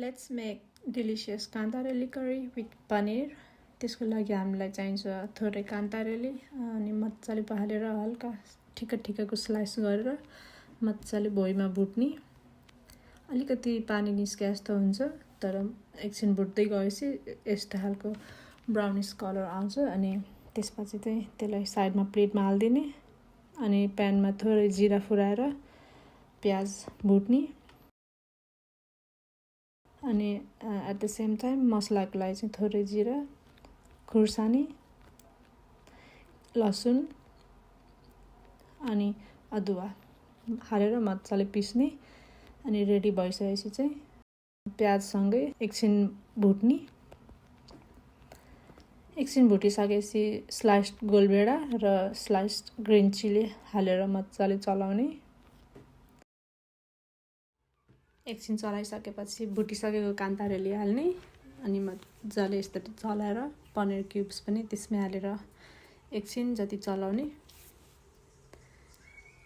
Let's make delicious कान्तारेली curry with paneer. त्यसको लागि हामीलाई चाहिन्छ थोरै कान्तारेली अनि मजाले पखालेर हल्का ठिक्क स्लाइस गरेर मजाले भुइँमा भुट्ने। अलिकति पानी निस्के जस्तो हुन्छ तर एकछिन भुट्दै गएपछि यस्तो खालको ब्राउनिस कलर आउँछ। अनि त्यसपछि चाहिँ त्यसलाई साइडमा प्लेटमा हाल्दिने अनि प्यानमा थोरै जिरा फुराएर प्याज भुट्ने। अनि एट द सेम टाइम मसलाको लागि चाहिँ थोरै जिरा, खुर्सानी, लसुन अनि अदुवा हालेर मजाले पिस्ने। अनि रेडी भइसकेपछि चाहिँ प्याजसँगै एकछिन भुट्ने। एकछिन भुटिसकेपछि स्लाइस्ड गोलभेडा र स्लाइस्ड ग्रिन चिली हालेर मजाले चलाउने। एकछिन चलाइसकेपछि भुटिसकेको कान्तारेली हाल्ने अनि मजाले यस्तो चलाएर पनिर क्युब्स पनि त्यसमै हालेर एकछिन जति चलाउने।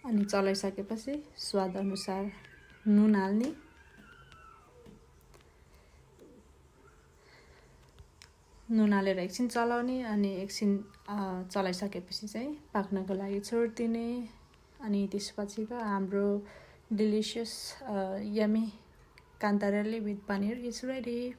अनि चलाइसकेपछि स्वाद अनुसार नुन हाल्ने। नुन हालेर एकछिन चलाउने अनि एकछिन चलाइसकेपछि चाहिँ पाक्नको लागि छोडिदिने। अनि त्यसपछिको हाम्रो delicious yummy kantarelli with paneer is ready.